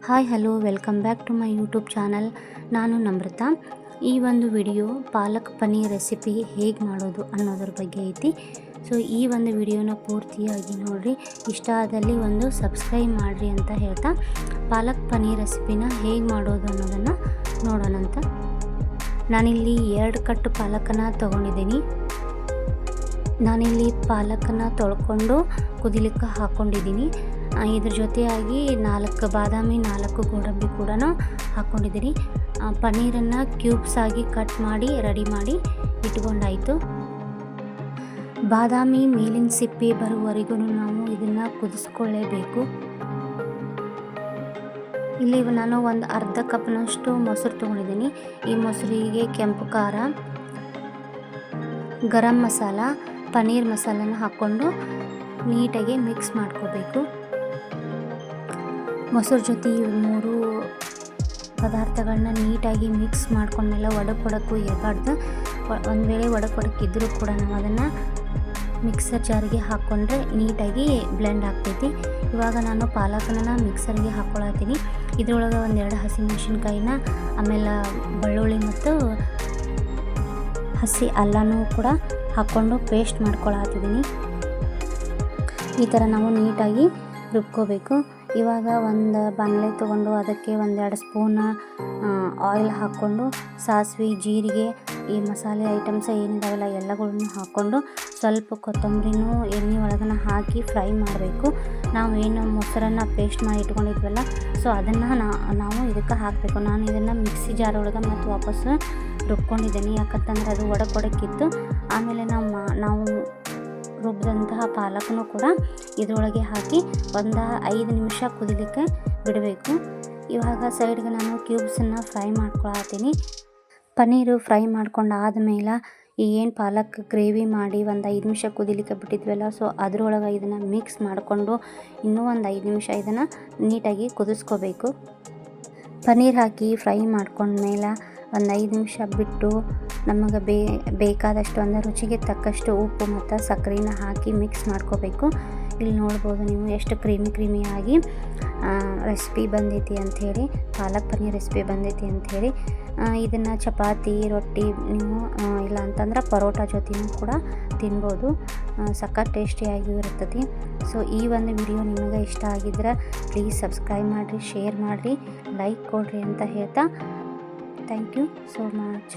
Hi hello welcome back to my YouTube channel. ನಾನು ನಮ್ರತಾ. ಈ ಒಂದು ವಿಡಿಯೋ ಪಾಲಕ್ ಪನ್ನೀರ್ ರೆಸಿಪಿ ಹೇಗೆ ಮಾಡೋದು ಅನ್ನೋದ್ರ ಬಗ್ಗೆ ಐತಿ. ಸೊ ಈ ಒಂದು ವಿಡಿಯೋನ ಪೂರ್ತಿಯಾಗಿ ನೋಡಿರಿ. ಇಷ್ಟ ಆದಲ್ಲಿ ಒಂದು ಸಬ್ಸ್ಕ್ರೈಬ್ ಮಾಡಿರಿ ಅಂತ ಹೇಳ್ತಾ ಪಾಲಕ್ ಪನ್ನೀರ್ ರೆಸಿಪಿನ ಹೇಗೆ ಮಾಡೋದು ಅನ್ನೋದನ್ನು ನೋಡೋಣಂತ. ನಾನಿಲ್ಲಿ 2 ಕಟ್ಟು ಪಾಲಕನ್ನು ತೊಗೊಂಡಿದ್ದೀನಿ. ನಾನಿಲ್ಲಿ ಪಾಲಕನ್ನು ತೊಳ್ಕೊಂಡು ಕುದಿಲಿಕ್ಕೆ ಹಾಕ್ಕೊಂಡಿದ್ದೀನಿ. ಇದ್ರ ಜೊತೆಯಾಗಿ 4 ಬಾದಾಮಿ 4 ಗೋಡಂಬಿ ಕೂಡ ಹಾಕ್ಕೊಂಡಿದ್ದೀನಿ. ಪನ್ನೀರನ್ನು ಕ್ಯೂಬ್ಸ್ ಆಗಿ ಕಟ್ ಮಾಡಿ ರೆಡಿ ಮಾಡಿ ಇಟ್ಕೊಂಡಾಯಿತು. ಬಾದಾಮಿ ಮೇಲಿನ ಸಿಪ್ಪೆ ಬರುವವರೆಗೂ ನಾವು ಇದನ್ನು ಕುದಿಸ್ಕೊಳ್ಳೇಬೇಕು. ಇಲ್ಲಿ ನಾನು ಒಂದು ಅರ್ಧ ಕಪ್ನಷ್ಟು ಮೊಸರು ತೊಗೊಂಡಿದ್ದೀನಿ. ಈ ಮೊಸರಿಗೆ ಕೆಂಪು ಖಾರ, ಗರಂ ಮಸಾಲ, ಪನ್ನೀರ್ ಮಸಾಲನ ಹಾಕ್ಕೊಂಡು ನೀಟಾಗಿ ಮಿಕ್ಸ್ ಮಾಡ್ಕೋಬೇಕು. ಮೊಸರು ಜೊತೆ ಈ 3 ಪದಾರ್ಥಗಳನ್ನ ನೀಟಾಗಿ ಮಿಕ್ಸ್ ಮಾಡ್ಕೊಂಡ್ಮೇಲೆ ಒಡಕು ಇರಬಾರ್ದು. ಒಂದು ವೇಳೆ ಒಡಕಿದ್ರೂ ಕೂಡ ನಾವು ಅದನ್ನು ಮಿಕ್ಸರ್ ಜಾರಿಗೆ ಹಾಕ್ಕೊಂಡ್ರೆ ನೀಟಾಗಿ ಬ್ಲೆಂಡ್ ಆಗ್ತೈತಿ. ಇವಾಗ ನಾನು ಪಾಲಕನ ಮಿಕ್ಸರ್ಗೆ ಹಾಕ್ಕೊಳತ್ತೀನಿ. ಇದರೊಳಗೆ 2 ಹಸಿಮೆಣಸಿನ್ಕಾಯಿನ, ಆಮೇಲೆ ಬೆಳ್ಳುಳ್ಳಿ ಮತ್ತು ಹಸಿ ಅಲ್ಲನೂ ಕೂಡ ಹಾಕ್ಕೊಂಡು ಪೇಸ್ಟ್ ಮಾಡ್ಕೊಳತ್ತಿದ್ದೀನಿ. ಈ ಥರ ನಾವು ನೀಟಾಗಿ ರುಬ್ಕೋಬೇಕು. ಇವಾಗ ಒಂದು ಬಾಣಲೆ ತೊಗೊಂಡು ಅದಕ್ಕೆ 1-2 ಸ್ಪೂನ್ ಆಯಿಲ್ ಹಾಕ್ಕೊಂಡು ಸಾಸಿವೆ, ಜೀರಿಗೆ, ಈ ಮಸಾಲೆ ಐಟಮ್ಸ್ ಏನಿದಾವೆಲ್ಲ ಎಲ್ಲಗಳನ್ನು ಹಾಕ್ಕೊಂಡು ಸ್ವಲ್ಪ ಕೊತ್ತಂಬರಿನೂ ಎಣ್ಣೆ ಒಳಗನ ಹಾಕಿ ಫ್ರೈ ಮಾಡಬೇಕು. ನಾವು ಏನು ಮೊಸರನ್ನು ಪೇಸ್ಟ್ ಮಾಡಿ ಇಟ್ಕೊಂಡಿದ್ವಲ್ಲ, ಸೊ ಅದನ್ನು ನಾವು ಇದಕ್ಕೆ ಹಾಕಬೇಕು. ನಾನು ಇದನ್ನು ಮಿಕ್ಸಿ ಜಾರ್ ಒಳಗೆ ಮತ್ತು ವಾಪಸ್ ರುಬ್ಕೊಂಡಿದ್ದೀನಿ. ಯಾಕಂತಂದ್ರೆ ಅದು ಒಡಕಿತ್ತು. ಆಮೇಲೆ ನಾವು ರುಬ್ಬಿದಂತಹ ಪಾಲಕನೂ ಕೂಡ ಇದರೊಳಗೆ ಹಾಕಿ 5 ನಿಮಿಷ ಕುದಿಲಿಕ್ಕೆ ಬಿಡಬೇಕು. ಇವಾಗ ಸೈಡ್ಗೆ ನಾನು ಕ್ಯೂಬ್ಸನ್ನು ಫ್ರೈ ಮಾಡ್ಕೊಳತ್ತೀನಿ. ಪನ್ನೀರು ಫ್ರೈ ಮಾಡ್ಕೊಂಡು ಆದಮೇಲೆ ಏನು ಪಾಲಕ್ ಗ್ರೇವಿ ಮಾಡಿ 5 ನಿಮಿಷ ಕುದಿಲಿಕ್ಕೆ ಬಿಟ್ಟಿದ್ವಲ್ಲ, ಸೊ ಅದರೊಳಗೆ ಇದನ್ನು ಮಿಕ್ಸ್ ಮಾಡಿಕೊಂಡು ಇನ್ನೂ 5 ನಿಮಿಷ ಇದನ್ನು ನೀಟಾಗಿ ಕುದಿಸ್ಕೋಬೇಕು. ಪನ್ನೀರ್ ಹಾಕಿ ಫ್ರೈ ಮಾಡ್ಕೊಂಡ್ಮೇಲೆ 5 ನಿಮಿಷ ಬಿಟ್ಟು ನಮಗೆ ಬೇಕಾದಷ್ಟು ಅಂದರೆ ರುಚಿಗೆ ತಕ್ಕಷ್ಟು ಉಪ್ಪು ಮತ್ತು ಸಕ್ಕರೆನ ಹಾಕಿ ಮಿಕ್ಸ್ ಮಾಡ್ಕೋಬೇಕು. ಇಲ್ಲಿ ನೋಡ್ಬೋದು ನೀವು ಎಷ್ಟು ಕ್ರೀಮಿಯಾಗಿ ರೆಸಿಪಿ ಬಂದೈತಿ ಅಂಥೇಳಿ, ಪಾಲಕ್ ಪನ್ನೀರ್ ರೆಸಿಪಿ ಬಂದೈತಿ ಅಂಥೇಳಿ. ಇದನ್ನು ಚಪಾತಿ, ರೊಟ್ಟಿ, ನೀವು ಇಲ್ಲ ಅಂತಂದ್ರೆ ಪರೋಟ ಜೊತೆನೂ ಕೂಡ ತಿನ್ಬೋದು. ಸಖತ್ ಟೇಸ್ಟಿಯಾಗಿಯೂ ಇರ್ತದೆ. ಸೊ ಈ ಒಂದು ವಿಡಿಯೋ ನಿಮಗೆ ಇಷ್ಟ ಆಗಿದ್ರೆ ಪ್ಲೀಸ್ ಸಬ್ಸ್ಕ್ರೈಬ್ ಮಾಡಿರಿ, ಶೇರ್ ಮಾಡಿರಿ, ಲೈಕ್ ಕೊಡಿರಿ ಅಂತ ಹೇಳ್ತಾ ಥ್ಯಾಂಕ್ ಯು ಸೋ ಮಚ್.